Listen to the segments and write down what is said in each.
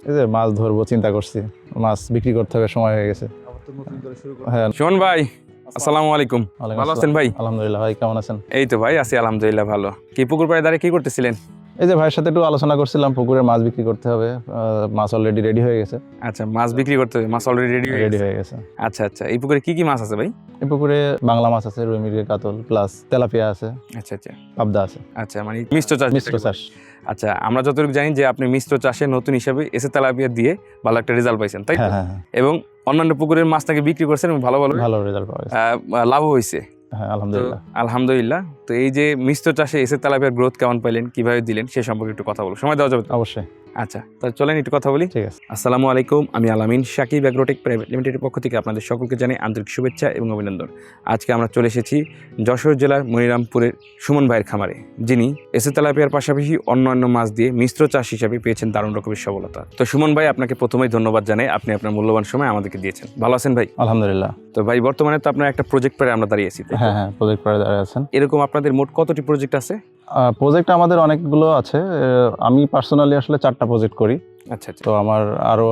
এই যে মাছ ধরবো চিন্তা করছি, মাছ বিক্রি করতে হবে, সময় হয়ে গেছে। হ্যাঁ, শোন ভাই, আসসালামু আলাইকুম। ভালো আছেন ভাই? আলহামদুলিল্লাহ। ভাই কেমন আছেন? এই তো ভাই আছি আলহামদুলিল্লাহ ভালো। কি পুকুর পাড়ে দাঁড়িয়ে কি করতেছিলেন? এই যে ভাইয়ের সাথে একটু আলোচনা করছিলাম, পুকুরে মাছ বিক্রি করতে হবে, মাছ অলরেডি রেডি হয়ে গেছে। আচ্ছা, মাছ বিক্রি করতে হবে, মাছ অলরেডি রেডি হয়ে গেছে। আচ্ছা আচ্ছা, এই পুকুরে কি কি মাছ আছে ভাই? এই পুকুরে বাংলা মাছ আছে, রুই মৃগেল, কাতল, প্লাস তেলাপিয়া আছে, আচ্ছা আচ্ছা পাবদা আছে। আচ্ছা, মানে মিশ্র চাষ। মিশ্র চাষ। আচ্ছা, আমরা যতটুকু জানি যে আপনি মিশ্র চাষে নতুন হিসাবে এসে তেলাপিয়া দিয়ে ভালো একটা রেজাল্ট পাইছেন, তাই তো? হ্যাঁ হ্যাঁ, এবং অন্যান্য পুকুরের মাছ নাকি বিক্রি করছেন এবং ভালো ভালো রেজাল্ট পাওয়া গেছে। লাভ হয়েছে। হ্যাঁ আলহামদুলিল্লাহ। আলহামদুলিল্লাহ। তো এই যে মিশ্র চাষে এসে তেলাপিয়ার গ্রোথ কেমন পাইলেন, কিভাবে দিলেন, সে সম্পর্কে একটু কথা বলবো, সময় দেওয়া যাবে তো? অবশ্যই। আচ্ছা, তাহলে চলেন একটু কথা বলি। ঠিক আছে। আসসালামু আলাইকুম, আমি আলামিন। সাকিব অ্যাগ্রোটেক প্রাইভেট লিমিটেডের পক্ষ থেকে আপনাদের সকলকে জানাই আন্তরিক শুভেচ্ছা এবং অভিনন্দন। আজকে আমরা চলে এসেছি যশোর জেলার মনিরামপুরের সুমন ভাইয়ের খামারে, যিনি এসে তেলাপিয়ার পাশাপাশি অন্যান্য মাছ দিয়ে মিশ্র চাষ হিসাবে পেয়েছেন দারুণ রকমের সফলতা। তো সুমন ভাই, আপনাকে প্রথমেই ধন্যবাদ জানাই, আপনি আপনার মূল্যবান সময় আমাদেরকে দিয়েছেন। ভালো আছেন ভাই? আলহামদুলিল্লাহ। তো ভাই, বর্তমানে তো আপনার একটা প্রজেক্ট পেয়ে আমরা দাঁড়িয়েছি। হ্যাঁ হ্যাঁ, প্রজেক্ট পরে দাঁড়িয়ে আছেন। এরকম আপনাদের মোট কতটি প্রজেক্ট আছে? প্রজেক্ট আমাদের অনেকগুলো আছে। আমি পার্সোনালি আসলে 4টা প্রজেক্ট করি। আচ্ছা আচ্ছা। তো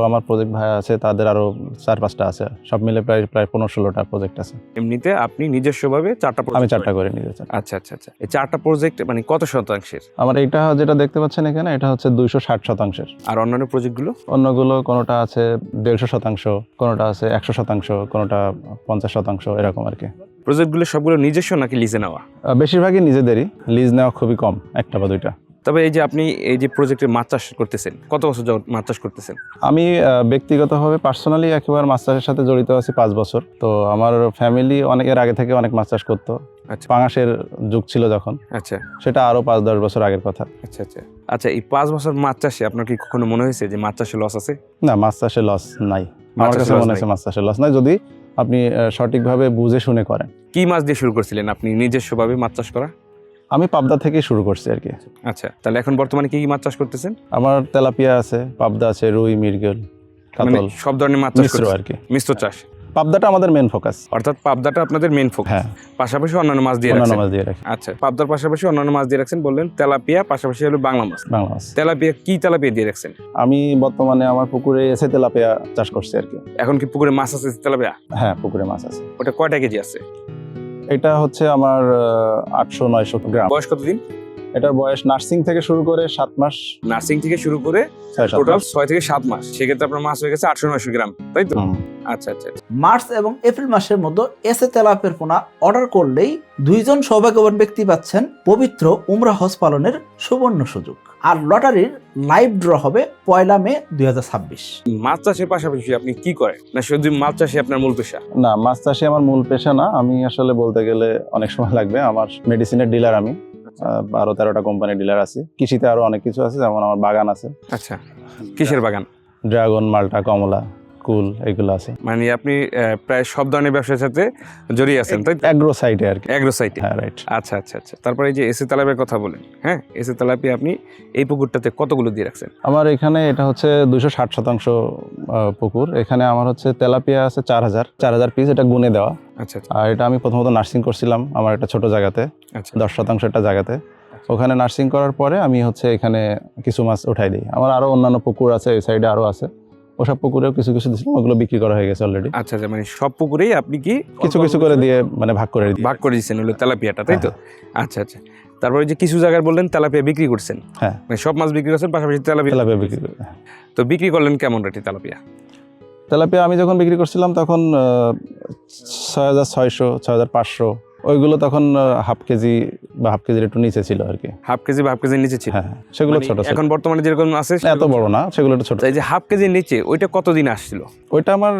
আমার প্রজেক্ট ভাই আছে, তাদের আরো 4-5টা আছে, সব মিলে প্রায় 15-16টা প্রজেক্ট আছে। এমনিতে আপনি নিজস্বভাবে 4টা আমি প্রজেক্ট 4টা করে নিজে। আচ্ছা আচ্ছা আচ্ছা, এই 4টা প্রজেক্ট মানে কত শতাংশের? আমার এইটা যেটা দেখতে পাচ্ছেন এখানে, এটা হচ্ছে 260%। আর অন্যান্য প্রজেক্টগুলো? অন্যগুলো কোনোটা আছে 150%, কোনোটা আছে 100%, কোনোটা 50%, এরকম আর কি। প্রজেক্টগুলো সবগুলো নিজস্ব নাকি লিজে নেওয়া? বেশিরভাগই নিজেদেরই, লিজ নেওয়া খুবই কম, 1টা বা 2টা। তবে এই যে আপনি এই যে প্রজেক্টে মাছ চাষ করতেছেন, কত বছর যাবত মাছ চাষ করতেছেন? আমি ব্যক্তিগতভাবে পার্সোনালি একেবারে মাছ চাষের সাথে জড়িত আছি 5 বছর। তো আমার ফ্যামিলি অনেকের আগে থেকে অনেক মাছ চাষ করতো। আচ্ছা। পাঙাশের যুগ ছিল যখন, আচ্ছা সেটা আরো 5-10 বছর আগের কথা। আচ্ছা আচ্ছা আচ্ছা, এই 5 বছর মাছ চাষে আপনার কি কখনো মনে হয়েছে যে মাছ চাষে লস আছে? না, মাছ চাষে লস নাই। মাছ আমার চাষে কাছে loss মনে নাই। হচ্ছে মাছ চাষে লস নাই, যদি আপনি সঠিকভাবে বুঝে শুনে করেন। কি মাছ দিয়ে শুরু করছিলেন আপনি নিজস্বভাবে মাছ চাষ করা? আমি পাবদা থেকেই শুরু করছি আর কি। আচ্ছা, তাহলে এখন বর্তমানে কি কি মাছ চাষ করতেছেন? আমার তেলাপিয়া আছে, পাবদা আছে, রুই, মৃগেল, মানে কাতল, সব ধরনের মাছ চাষ মিশ্র করতেছেন? আর কি। মিশ্র চাষ। পাবদাটা আমাদের মেন ফোকাস। অর্থাৎ পাবদাটা আপনাদের মেন ফোকাস, হ্যাঁ, পাশাপাশি অন্যান্য মাছ দিয়ে অন্যান্য রাখছেন? মাছ দিয়ে রাখি। আচ্ছা, পাবদার পাশাপাশি অন্যান্য মাছ দিয়ে রাখছেন বললেন, তেলাপিয়া পাশাপাশি হলো বাংলা মাছ। বাংলা মাছ। তেলাপিয়া কি তেলাপিয়া দিয়ে রাখছেন? আমি বর্তমানে আমার পুকুরে এসে তেলাপিয়া চাষ করছি আর কি। এখন কি পুকুরে মাছ আছে তেলাপিয়া? হ্যাঁ, পুকুরে মাছ আছে। ওটা কয়টা কেজি আছে? এটা হচ্ছে আমার 800-900 গ্রাম। বয়স কতদিন? এটার বয়স নার্সিং থেকে শুরু করে 7 মাস, নার্সিং থেকে শুরু করে 6-7 টোটাল মাস। 6 থেকে 7 মাস। সেক্ষেত্রে আপনার মাছ হয়ে গেছে 800-900 গ্রাম, তাই তো? হুম। আচ্ছা আচ্ছা আচ্ছা। মার্চ এবং এপ্রিল মাসের মধ্যে এসে তেলাপিয়ার পোনা অর্ডার করলেই 2জন সৌভাগ্যবান ব্যক্তি পাচ্ছেন পবিত্র উমরা হজ পালনের সুবর্ণ সুযোগ। আর লটারির লাইভ ড্র হবে 1 মে 2026। মাছ চাষের পাশাপাশি আপনি কি করেন, না শুধু মাছ চাষে আপনার মূল পেশা? না, মাছ চাষে আমার মূল পেশা না। আমি আসলে বলতে গেলে অনেক সময় লাগবে। আমার মেডিসিনের ডিলার, আমি 12-13টা কোম্পানির ডিলার আছি। কৃষিতে আরো অনেক কিছু আছে, যেমন আমার বাগান আছে। আচ্ছা, কিসের বাগান? ড্রাগন, মাল্টা, কমলা, কুল, এগুলো আছে। মানে আপনি প্রায় সব ধরনের ব্যবসার সাথে জড়িয়ে আছেন, তাই তো? অ্যাগ্রো সাইটে আর কি। এগ্রো সাইটে। হ্যাঁ, রাইট। আচ্ছা আচ্ছা আচ্ছা। তারপরে এই যে এসে তেলাপিয়ার কথা বলেন, হ্যাঁ, এসে তেলাপিয়া আপনি এই পুকুরটাতে কতগুলো দিয়ে রাখছেন? আমার এখানে এটা হচ্ছে 260% পুকুর। এখানে আমার হচ্ছে তেলাপিয়া আছে 4000 পিস, এটা গুনে দেওয়া। আচ্ছা আচ্ছা আর এটা আমি প্রথমত নার্সিং করছিলাম আমার একটা ছোট জায়গাতে, আচ্ছা 10% একটা জায়গাতে। ওখানে নার্সিং করার পরে আমি হচ্ছে এখানে কিছু মাছ উঠাই দিই। আমার আরো অন্যান্য পুকুর আছে, এই সাইডে আরো আছে। ওসব পুকুরেও কিছু কিছু দিয়েছিলাম, ওগুলো বিক্রি করা হয়ে গেছে অলরেডি। আচ্ছা আচ্ছা, মানে সব পুকুরেই আপনি কি কিছু কিছু করে দিয়ে মানে ভাগ করে দিই। ভাগ করে দিচ্ছেন হলো তেলাপিয়াটা, তাই তো? আচ্ছা আচ্ছা। তারপরে যে কিছু জায়গায় বললেন তেলাপিয়া বিক্রি করছেন, হ্যাঁ, মানে সব মাছ বিক্রি করছেন পাশাপাশি তেলাপিয়া তেলাপিয়া বিক্রি করে। তো বিক্রি করলেন কেমন রেটে তেলাপিয়া? তেলাপিয়া আমি যখন বিক্রি করছিলাম তখন 6600, 6500, ওইগুলো তখন হাফ কেজি বা হাফ কেজির একটু নিচে ছিল আর কি। হাফ কেজি বা হাফ কেজির নিচে ছিল? হ্যাঁ, সেগুলো মানে ছোট ছিল। এখন বর্তমানে যেরকম আছে এত বড় না, সেগুলো একটু ছোট। এই যে হাফ কেজির নিচে ওইটা কতদিন আসছিল? ওইটা আমার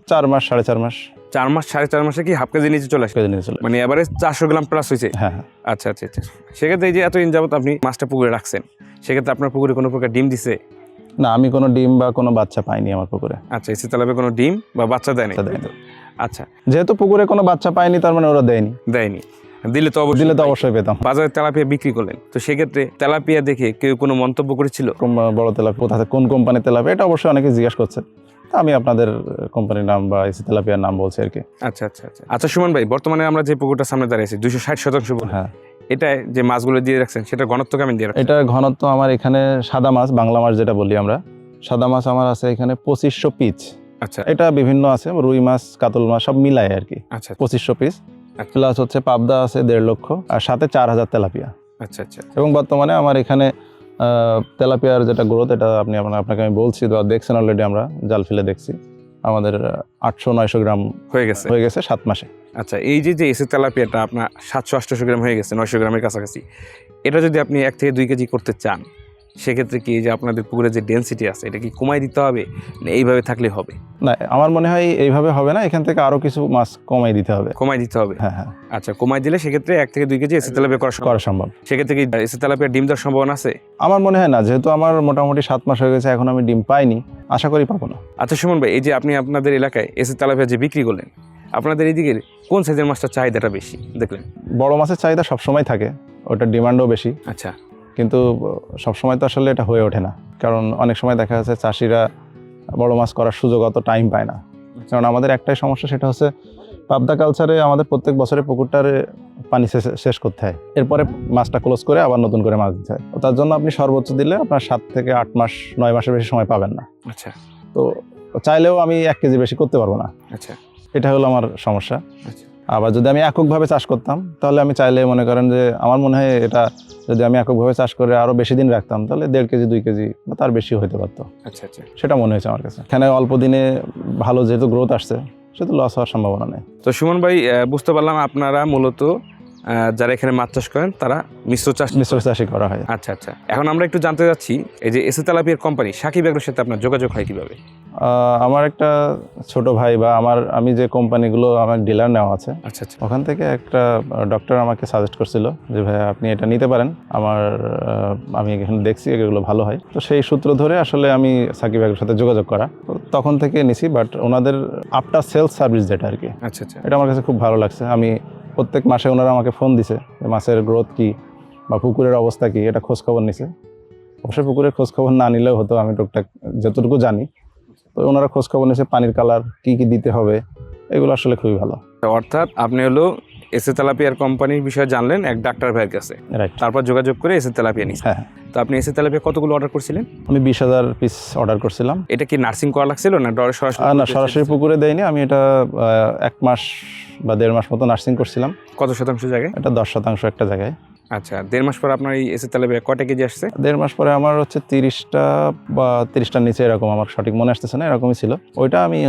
4 মাস, 4.5 মাস। 4 মাস 4.5 মাসে কি হাফ কেজির নিচে চলে আসে? কেজি নিচে ছিল। মানে এবারে 400 গ্রাম প্লাস হয়েছে? হ্যাঁ হ্যাঁ। আচ্ছা আচ্ছা আচ্ছা। সেক্ষেত্রে এই যে এতদিন যাবত আপনি মাছটা পুকুরে রাখছেন, সেক্ষেত্রে আপনার পুকুরে কোনো প্রকার ডিম দিছে? না, আমি কোনো ডিম বা কোনো বাচ্চা পাইনি আমার পুকুরে। আচ্ছা, এসে তেলাপিয়া কোনো ডিম বা বাচ্চা দেয় নাই? দেয়নি। আচ্ছা, যেহেতু পুকুরে কোনো বাচ্চা পাইনি, তার মানে ওরা দেয়নি। দেয়নি। দিলে তো অবশ্যই পেতাম। বাজারে তেলাপিয়া বিক্রি করলেন, তো সেক্ষেত্রে তেলাপিয়া দেখে কেউ কোনো মন্তব্য করেছিল? বড় তেলাপিয়া কোথা থেকে, কোন কোম্পানির তেলাপিয়া, এটা অবশ্যই অনেকে জিজ্ঞাসা করছে। তা আমি আপনাদের কোম্পানির নাম বা এসি তেলাপিয়ার নাম বলছি আর কি। আচ্ছা আচ্ছা আচ্ছা আচ্ছা। সুমন ভাই, বর্তমানে আমরা যে পুকুরটা সামনে দাঁড়িয়েছি 260% বলে, হ্যাঁ, এটা যে মাছগুলো দিয়ে রাখছেন সেটা ঘনত্ব কেমন দিয়ে রাখছেন? এটা ঘনত্ব আমার এখানে সাদা মাছ, বাংলা মাছ যেটা বলি আমরা, সাদা মাছ আমার আছে এখানে 2500 পিস। আচ্ছা এটা বিভিন্ন আছে, রুই মাছ, কাতল মাছ সব মিলায় আর কি। আচ্ছা 2500 পিস আচ্ছা। প্লাস হচ্ছে পাবদা আছে 1.5 লক্ষ, আর সাথে 4000 তেলাপিয়া। আচ্ছা আচ্ছা এবং বর্তমানে আমার এখানে তেলাপিয়ার যেটা গ্রোথ, এটা আপনাকে আমি বলছি, বা দেখছেন অলরেডি, আমরা জাল ফেলে দেখছি, আমাদের 800-900 গ্রাম হয়ে গেছে 7 মাসে। আচ্ছা, এই যে এসে তেলাপিয়াটা আপনার 700-800 গ্রাম হয়ে গেছে, 900 গ্রামের কাছাকাছি, এটা যদি আপনি 1 থেকে 2 কেজি করতে চান, সেক্ষেত্রে কি এই যে আপনাদের পুকুরে যে ডেনসিটি আছে এটা কি কমাই দিতে হবে, না এইভাবে থাকলে হবে? না, আমার মনে হয় এইভাবে হবে না, এখান থেকে আরো কিছু মাছ কমাই দিতে হবে। কমাই দিতে হবে? হ্যাঁ হ্যাঁ, আচ্ছা, কমাই দিলে সেক্ষেত্রে 1 থেকে 2 কেজি এসে তেলাপিয়া করা সম্ভব। সেক্ষেত্রে কি এসে তেলাপিয়ার ডিম দেওয়ার সম্ভাবনা আছে? আমার মনে হয় না, যেহেতু আমার মোটামুটি 7 মাস হয়ে গেছে, এখন আমি ডিম পাইনি, আশা করি পাবো না। আচ্ছা সুমন ভাই, এই যে আপনি আপনাদের এলাকায় এসে তেলাপিয়া যে বিক্রি করলেন, আপনাদের এইদিকে কোন সাইজের মাছটার চাহিদাটা বেশি দেখলেন? বড় মাছের চাহিদা সবসময় থাকে, ওটার ডিমান্ডও বেশি, আচ্ছা কিন্তু সবসময় তো আসলে এটা হয়ে ওঠে না। কারণ অনেক সময় দেখা যাচ্ছে চাষিরা বড় মাছ করার সুযোগ অত টাইম পায় না। কারণ আমাদের একটাই সমস্যা, সেটা হচ্ছে পাবদা কালচারে আমাদের প্রত্যেক বছরে পুকুরটারে পানি শেষ করতে হয়, এরপরে মাছটা ক্লোজ করে আবার নতুন করে মাছ দিতে হয়। তার জন্য আপনি সর্বোচ্চ দিলে আপনার 7 থেকে 8 মাস, 9 মাসের বেশি সময় পাবেন না। আচ্ছা, তো চাইলেও আমি 1 কেজি বেশি করতে পারবো না। আচ্ছা এটা হলো আমার সমস্যা। আচ্ছা আবার যদি আমি এককভাবে চাষ করতাম, তাহলে আমি চাইলে মনে করেন যে আমার মনে হয় এটা যদি আমি এককভাবে চাষ করে আরো বেশি দিন রাখতাম, তাহলে 1.5 কেজি 2 কেজি বা তার বেশিও হতে পারতো। আচ্ছা আচ্ছা। সেটা মনে হয়েছে আমার কাছে। এখানে অল্প দিনে ভালো যেহেতু গ্রোথ আসছে, সেহেতু লস হওয়ার সম্ভাবনা নেই। তো সুমন ভাই, বুঝতে পারলাম আপনারা মূলত যারা এখানে মাছ চাষ করেন তারা মিশ্র চাষই করা হয়। আচ্ছা আচ্ছা। এখন আমরা একটু জানতে চাচ্ছি, এই যে এসে তেলাপিয়ার কোম্পানি সাকিব এগ্রোর সাথে আপনার যোগাযোগ হয় কিভাবে? আমার একটা ছোট ভাই বা আমি যে কোম্পানিগুলো আমার ডিলার নেওয়া আছে, আচ্ছা আচ্ছা ওখান থেকে একটা ডক্টর আমাকে সাজেস্ট করছিল যে ভাই আপনি এটা নিতে পারেন, আমি এখানে দেখছি এগুলো ভালো হয়। তো সেই সূত্র ধরে আসলে আমি সাকিব এগ্রোর সাথে যোগাযোগ করা, তো তখন থেকে নিছি। বাট ওনাদের আফটার সেলস সার্ভিস যেটা আর কি, আচ্ছা আচ্ছা এটা আমার কাছে খুব ভালো লাগছে। আমি প্রত্যেক মাসে ওনারা আমাকে ফোন দিছে যে মাছের গ্রোথ কি বা পুকুরের অবস্থা কি, এটা খোঁজখবর নিছে। অবশ্যই পুকুরের খোঁজখবর না নিলেও হতো, আমি টুকটাক যতটুকু জানি। তো ওনারা খোঁজখবর নিয়েছে, পানির কালার কি কি দিতে হবে, এগুলো আসলে খুবই ভালো। অর্থাৎ আপনি হলো এসে তেলাপিয়ার কোম্পানির বিষয়ে জানলেন এক ডাক্তার ভাইয়ের কাছে, রাইট। তারপর যোগাযোগ করে এসে তেলাপিয়া নিয়েছেন। হ্যাঁ, তো আপনি এসে তেলাপিয়া কতগুলো অর্ডার করছিলেন? আমি 20,000 পিস অর্ডার করছিলাম। এটা কি নার্সিং করা লাগছিল না সরাসরি? না, সরাসরি পুকুরে দেয়নি, আমি এটা 1 মাস বা 1.5 মাস মতো নার্সিং করছিলাম। কত শতাংশ জায়গায়? এটা 10% একটা জায়গায়। আচ্ছা, 1.5 মাস পর আপনার এই এসে তেলাপিয়া কয়টা কেজি আসছে? 1.5 মাস পরে আমার হচ্ছে 30টা বা 30টার নিচে, এরকম, আমার সঠিক মনে আসতেছে না, এরকমই ছিল। ওইটা আমি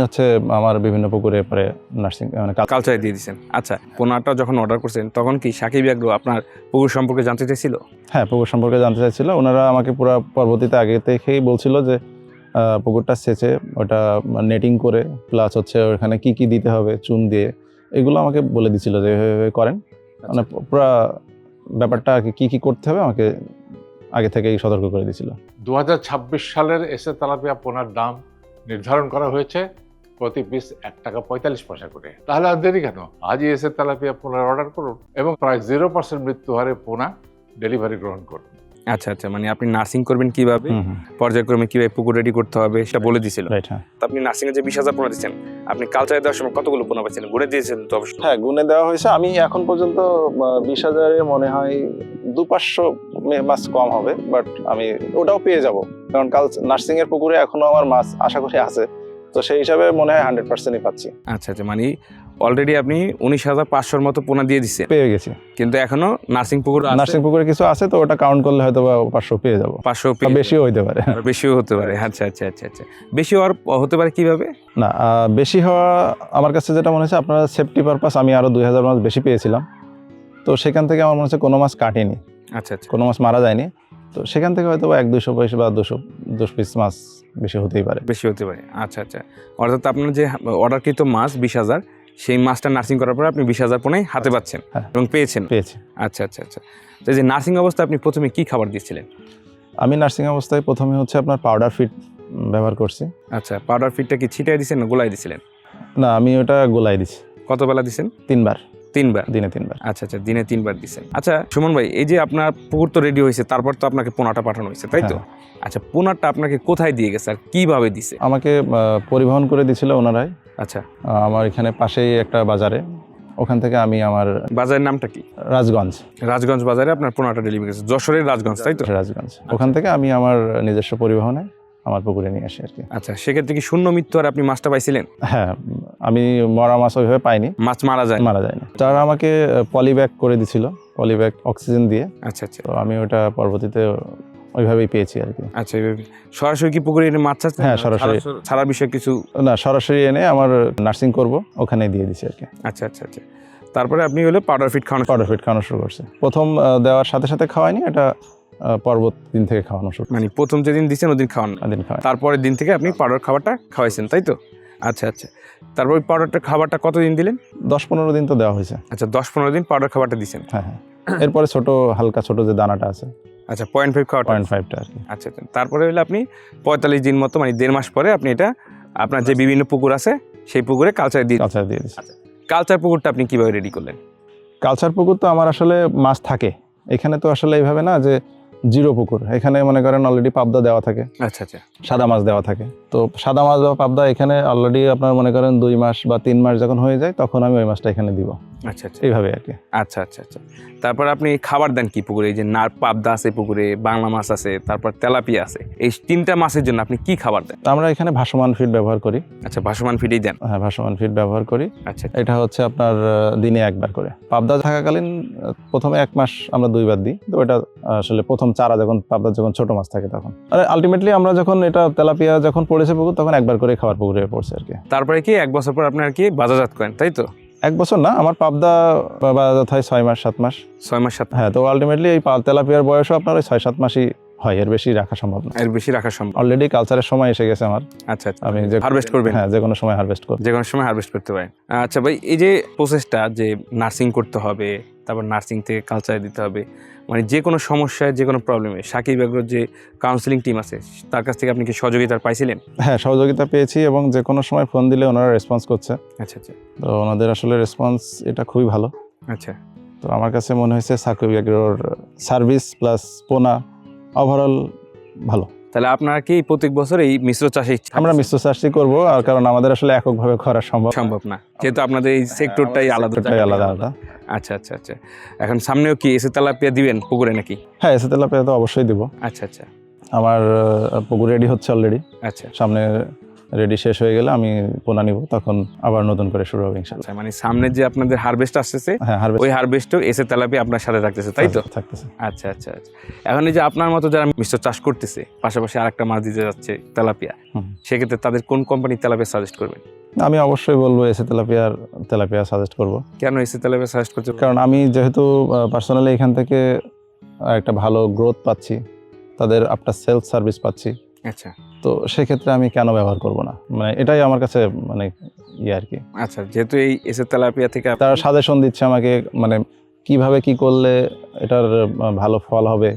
আমার বিভিন্ন পুকুরে পরে নার্সিং কালচারে দিয়ে দিয়েছেন। আচ্ছা, পোনাটা যখন অর্ডার করছেন তখন কি সাকিব এগ্রো আপনার পুকুর সম্পর্কে জানতে চাইছিল? হ্যাঁ, পুকুর সম্পর্কে জানতে চাইছিল। ওনারা আমাকে পুরো পরবর্তীতে আগে থেকেই বলছিল যে পুকুরটা সেচে ওটা নেটিং করে, প্লাস ওখানে কি কি দিতে হবে চুন দিয়ে, এগুলো আমাকে বলে দিছিল যে এভাবে করেন। মানে পুরো ব্যাপারটা কি কি করতে হবে আমাকে আগে থেকেই সতর্ক করে দিয়েছিল। 2026 সালের এসে তেলাপিয়া পোনার দাম নির্ধারণ করা হয়েছে প্রতি পিস 1 টাকা 45 পয়সা করে। তাহলে আর দেরি কেন, আজই এসে তেলাপিয়া পোনার অর্ডার করুন এবং প্রায় 0% মৃত্যু হারে পোনা ডেলিভারি গ্রহণ করুন। আচ্ছা আচ্ছা, মানে আপনি নার্সিং করবেন কিভাবে, পর্যায়ক্রমে কিভাবে পুকুর রেডি করতে হবে সেটা বলে দিয়েছিল। রাইট, হ্যাঁ। তো আপনি নার্সিং এ যে 20,000 পোনা দিচ্ছেন, আপনি কালচারে দেওয়ার সময় কতগুলো পোনা পাচ্ছেন? গুণে দিয়েছেন তো অবশ্যই? হ্যাঁ, গুণে দেওয়া হয়েছে। আমি এখন পর্যন্ত 20,000-এ মনে হয় 200-500 মাছ কম হবে, বাট আমি ওটাও পেয়ে যাব, কারণ নার্সিং এর পুকুরে এখনো আমার মাছ আশা করি আছে। তো সেই হিসাবে মনে হয় 100%ই পাচ্ছি। আচ্ছা আচ্ছা, মানে অলরেডি আপনি 19,500-র মতো পোনা দিয়ে দিচ্ছেন, পেয়ে গেছি। কিন্তু এখনো নার্সিং পুকুরে কিছু আছে, তো ওটা কাউন্ট করলে হয়তো 500 পেয়ে যাবো। 500 বেশিও হইতে পারে। বেশিও হতে পারে। আচ্ছা আচ্ছা আচ্ছা আচ্ছা, বেশি হতে পারে কিভাবে? না, বেশি হওয়া আমার কাছে যেটা মনে হচ্ছে, আপনার সেফটি পারপাস আমি আরো 2,000 মাছ বেশি পেয়েছিলাম। তো সেখান থেকে আমার মনে হচ্ছে কোনো মাছ কাটেনি। আচ্ছা আচ্ছা, কোনো মাছ মারা যায়নি। তো সেখান থেকে হয়তো 100-200 পিস বা 200 পিস মাছ বেশি হতেই পারে। বেশি হতে পারে। আচ্ছা আচ্ছা, অর্থাৎ আপনার যে অর্ডারকৃত মাছ 20,000, সেই মাছটা নার্সিং করার পরে আপনি 20,000 পোনাই হাতে পাচ্ছেন এবং পেয়েছি। আচ্ছা আচ্ছা আচ্ছা। তো এই যে নার্সিং অবস্থায় আপনি প্রথমে কি খাবার দিয়েছিলেন? আমি নার্সিং অবস্থায় প্রথমে আপনার পাউডার ফিড ব্যবহার করছি। আচ্ছা, পাউডার ফিডটা কি ছিটাই দিয়েছেন না গোলাই দিয়েছিলেন? না, আমি ওটা গোলাই দিছি। কত বেলা দিয়েছেন? 3 বার। দিনে 3 বার। আচ্ছা আচ্ছা, দিনে 3 বার দিয়েছেন। আচ্ছা সুমন ভাই, এই যে আপনার পুকুর তো রেডি হয়েছে, তারপর তো আপনাকে পোনাটা পাঠানো হয়েছে, তাই তো? আচ্ছা, পোনাটা আপনাকে কোথায় দিয়ে গেছে আর কিভাবে দিছে? আমাকে পরিবহন করে দিয়েছিল ওনারাই। আচ্ছা, আমার এখানে পাশেই একটা বাজারে, ওখান থেকে আমি আমার বাজারের নামটা কি? রাজগঞ্জ বাজারে আপনার পোনাটা ডেলিভারি গেছে। যশোরের রাজগঞ্জ, তাই তো? রাজগঞ্জ। ওখান থেকে আমি আমার নিজস্ব পরিবহনে আমার পুকুরে নিয়ে আসি আর কি। আচ্ছা, সেক্ষেত্রে কি শূন্য মৃত্যু আর আপনি মাছটা পাইছিলেন? হ্যাঁ, আমি মরা মাছ ওইভাবে পাইনি, মাছ মারা যায়? মারা যায়নি। তারা আমাকে পলিব্যাগ করে দিছিল, পলিব্যাগ অক্সিজেন দিয়ে। আচ্ছা আচ্ছা তো আমি ওটা পরবর্তীতে ওইভাবেই পেয়েছি আর কি। আচ্ছা, এভাবে সরাসরি কি পুকুরে এনে মাছ চাষ? হ্যাঁ, সরাসরি। ছাড়া বিষয় কিছু না, সরাসরি এনে আমার নার্সিং করব ওখানে দিয়ে দিছি আর কি। আচ্ছা আচ্ছা আচ্ছা। তারপরে আপনি হলো পাউডার ফিড খাওয়ানো পাউডার ফিড খাওয়ানো শুরু করছে। প্রথম দেওয়ার সাথে সাথে খাওয়াইনি, এটা পরবর্তী দিন থেকে খাওয়ানো শুরু, মানে প্রথম যেদিন দিচ্ছেন ওদিন খাওয়ান, দিন খাওয়াই। তারপরের দিন থেকে আপনি পাউডার খাবারটা খাওয়াইছেন, তাই তো? আচ্ছা আচ্ছা। তারপর ওই পাউডারটা খাবারটা কতদিন দিলেন? 10-15 দিন তো দেওয়া হয়েছে। আচ্ছা, 10-15 দিন পাউডার খাবারটা দিচ্ছেন। হ্যাঁ হ্যাঁ। এরপরে ছোট হালকা ছোট যে দানাটা আছে, আচ্ছা, 0.5 খাওয়াটা। 0.5টা আর কি। আচ্ছা আচ্ছা। তারপরে হলো আপনি 45 দিন মতো, মানে 1.5 মাস পরে আপনি এটা আপনার যে বিভিন্ন পুকুর আছে সেই পুকুরে কালচার দিয়ে। কালচার দিয়ে দিছি। কালচার পুকুরটা আপনি কিভাবে রেডি করলেন? কালচার পুকুর তো আমার আসলে মাছ থাকে এখানে, তো আসলে এইভাবে না যে জিরো পুকুর, এখানে মনে করেন অলরেডি পাবদা দেওয়া থাকে, আচ্ছা আচ্ছা সাদা মাছ দেওয়া থাকে। তো সাদা মাছ বা পাবদা এখানে অলরেডি আপনার মনে করেন 2 মাস বা 3 মাস যখন হয়ে যায় তখন আমি ওই মাছটা এখানে দিব, আচ্ছা আচ্ছা এইভাবে আর কি। আচ্ছা আচ্ছা আচ্ছা। তারপর আপনি খাবার দেন কি পুকুরে? এই যে পাবদা আছে পুকুরে, বাংলা মাছ আছে, তারপর তেলাপিয়া আছে, এই 3টা মাছের জন্য আপনি কি খাবার দেন? তো আমরা এখানে ভাসমান ফিড ব্যবহার করি। আচ্ছা, ভাসমান ফিডই দেন। হ্যাঁ, ভাসমান ফিড ব্যবহার করি। আচ্ছা এটা হচ্ছে আপনার দিনে একবার করে। পাবদা থাকাকালীন প্রথমে 1 মাস আমরা 2 বার দিই। তো এটা আসলে প্রথম চারা যখন পাবদা যখন ছোট মাছ থাকে তখন, আর আলটিমেটলি আমরা যখন এটা তেলাপিয়া যখন পড়েছে পুকুর তখন একবার করে খাবার পুকুরে পড়ছে আর কি। তারপরে কি 1 বছর পর আপনার কি বাজারজাত করেন, তাই তো? 1 বছর না, আমার পাবদা বাজারজাত হয় 6 মাস 7 মাস। 6 মাস 7 মাস। হ্যাঁ, তো আলটিমেটলি এই তেলাপিয়ার বয়সও আপনার ওই 6-7 মাসই হয়, এর বেশি রাখা সম্ভব না। এর বেশি রাখা সম্ভব। অলরেডি কালচারের সময় এসে গেছে আমার। আচ্ছা আচ্ছা। আমি যে হারভেস্ট করবেন? হ্যাঁ, যে কোনো সময় হারভেস্ট করব। যে কোনো সময় হারভেস্ট করতে পারেন। আচ্ছা ভাই, এই যে প্রসেসটা যে নার্সিং করতে হবে, তারপর নার্সিং থেকে কালচারে দিতে হবে, মানে যে কোনো সমস্যায় যে কোনো প্রবলেমে সাকিব এগ্রোর যে কাউন্সিলিং টিম আছে তার কাছ থেকে আপনি কি সহযোগিতা পাইছিলেন? হ্যাঁ, সহযোগিতা পেয়েছি এবং যে কোনো সময় ফোন দিলে ওনারা রেসপন্স করছে। আচ্ছা আচ্ছা তো ওনাদের আসলে রেসপন্স এটা খুবই ভালো। আচ্ছা। তো আমার কাছে মনে হয়েছে সাকিব এগ্রোর সার্ভিস প্লাস পোনা ওভারঅল ভালো। তাহলে আপনারা কি প্রত্যেক বছর এই মিশ্র চাষে আমরা মিশ্র চাষই করব, আর কারণ আমাদের আসলে এককভাবে করা সম্ভব না, যেহেতু আপনাদের এই সেক্টরটাই আলাদা। আলাদা। আচ্ছা আচ্ছা আচ্ছা। এখন সামনেও কি এসে তেলাপিয়া দিবেন পুকুরে নাকি? হ্যাঁ, এসে তেলাপিয়া তো অবশ্যই দিব। আচ্ছা আচ্ছা আমার পুকুর রেডি হচ্ছে অলরেডি। আচ্ছা সামনে রেডি শেষ হয়ে গেলে আমি পোনা নিব, তখন আবার নতুন করে শুরু হবে ইনশাআল্লাহ। আচ্ছা, মানে সামনে যে আপনাদের হারভেস্ট আসতেছে হ্যাঁ, ওই হারভেস্টও এসে তেলাপিয়া আপনার সাথে থাকতেছে, তাই তো? থাকতেছে। আচ্ছা আচ্ছা আচ্ছা। এখন এই যে আপনার মতো যারা মিশ্র চাষ করতেছে, পাশাপাশি আরেকটা মাছ দিতে যাচ্ছে তেলাপিয়া, সেক্ষেত্রে তাদের কোন কোম্পানির তেলাপিয়া সাজেস্ট করবেন? আমি অবশ্যই বলবো এসে তেলাপিয়া সাজেস্ট করব। কেন এসে তেলাপিয়া সাজেস্ট করতে? কারণ আমি যেহেতু পার্সোনালি এখান থেকে একটা ভালো গ্রোথ পাচ্ছি, তাদের আফটার সেলস সার্ভিস পাচ্ছি। আচ্ছা, তো সেক্ষেত্রে আমি কেন ব্যবহার করব না, মানে এটাই আমার কাছে মানে আর কি। আচ্ছা, যেহেতু এই এসে তেলাপিয়া থেকে তারা সাজেশন দিচ্ছে আমাকে, মানে কিভাবে কি করলে এটার ভালো ফল হবে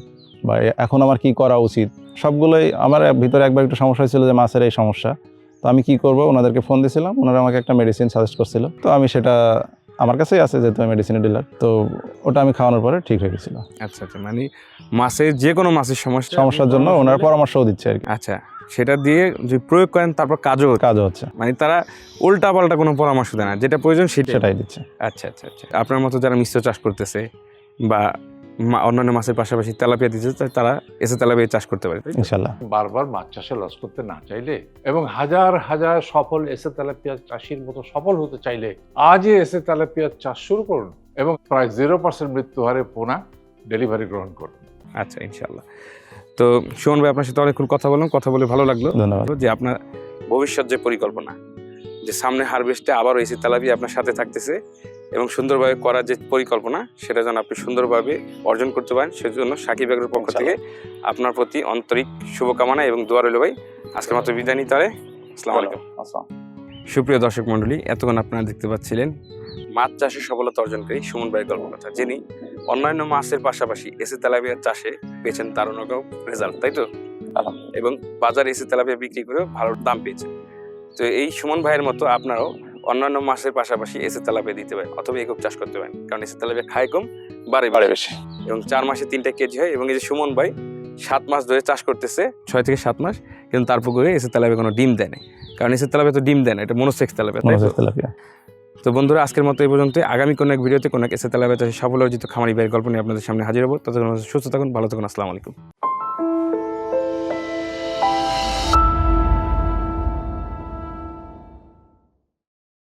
বা এখন আমার কি করা উচিত, সবগুলোই আমার ভিতরে একবার একটু সমস্যা ছিল যে মাছের এই সমস্যা। তো আমি কি করব, ওনাদেরকে ফোন দিয়েছিলাম, ওনারা আমাকে একটা মেডিসিন সাজেস্ট করছিল। তো আমি সেটা আমার কাছেই আছে যেহেতু আমি মেডিসিনের ডিলার, তো ওটা আমি খাওয়ানোর পরে ঠিক হয়ে গেছিল। আচ্ছা আচ্ছা, মানে মাছের যে কোনো মাছের সমস্যার জন্য ওনারা পরামর্শও দিচ্ছে আর কি। আচ্ছা, সেটা দিয়ে যদি প্রয়োগ করেন তারপর কাজও হচ্ছে, মানে তারা উল্টা পাল্টা কোনো পরামর্শ দেয় না, যেটা প্রয়োজন সেটাই দিচ্ছে। আচ্ছা আচ্ছা আচ্ছা। আপনার মতো যারা মিশ্র চাষ করতেছে বা অন্যান্য মাছের পাশাপাশি তেলাপিয়া দিচ্ছে, তারা এসে তেলাপিয়া চাষ করতে পারে ইনশাআল্লাহ। বারবার মাছ চাষে লস করতে না চাইলে এবং হাজার হাজার সফল এসে তেলাপিয়া চাষির মতো সফল হতে চাইলে আজই এসে তেলাপিয়া চাষ শুরু করুন এবং প্রায় 0% মৃত্যু হারে পোনা ডেলিভারি গ্রহণ করুন। আচ্ছা, ইনশাআল্লাহ। তো সুমন ভাই, আপনার সাথে অনেকক্ষণ কথা বলে ভালো লাগলো। ধন্যবাদ। যে আপনার ভবিষ্যৎ যে পরিকল্পনা, যে সামনে হারভেস্টে আবারও এসে তেলাপিয়া আপনার সাথে থাকতেছে এবং সুন্দরভাবে করার যে পরিকল্পনা, সেটা যেন আপনি সুন্দরভাবে অর্জন করতে পারেন, সেজন্য সাকিব এগ্রোর পক্ষ থেকে আপনার প্রতি আন্তরিক শুভকামনা এবং দোয়া রইল ভাই। আজকের মতো বিদায় নিতে হবে। আসসালামু আলাইকুম। সুপ্রিয় দর্শক মণ্ডলী, এতক্ষণ আপনারা দেখতে পাচ্ছিলেন মাছ চাষে সফলতা অর্জনকারী সুমন ভাইয়ের গল্পকথা, যিনি অন্যান্য মাছের পাশাপাশি এসে তেলাপিয়া চাষে পেয়েছেন দারুণ রেজাল্ট, তাই তো? এবং বাজারে এসে তেলাপিয়া বিক্রি করে ভালো দাম পেয়েছেন। তো এই সুমন ভাইয়ের মতো আপনারাও অন্যান্য মাছের পাশাপাশি এসে তেলাপিয়া দিতে পারেন অথবা একক চাষ করতে পারেন, কারণ এসে তেলাপিয়া খায় কম, বাড়ে বেশি, এবং 4 মাসে 3টা কেজি হয়। এবং এই যে সুমন ভাই 7 মাস ধরে চাষ করতেছে, 6 থেকে 7 মাস, কিন্তু তার পুকুরে এসে তেলাপিয়া কোনো ডিম দেয় না, কারণ এসে তেলাপিয়া তো ডিম দেয় না, এটা মনোসেক্স তেলাপিয়া। তো বন্ধুরা, আজকের মতো এই পর্যন্ত। আগামী কোনো এক ভিডিওতে কোনো এক এসে তেলাপিয়া চাষে সফল অর্জিত খামারি ভাইয়ের গল্প নিয়ে আপনাদের সামনে হাজির হবো। ততক্ষণ সুস্থ থাকুন, ভালো থাকুন। আসসালামু আলাইকুম।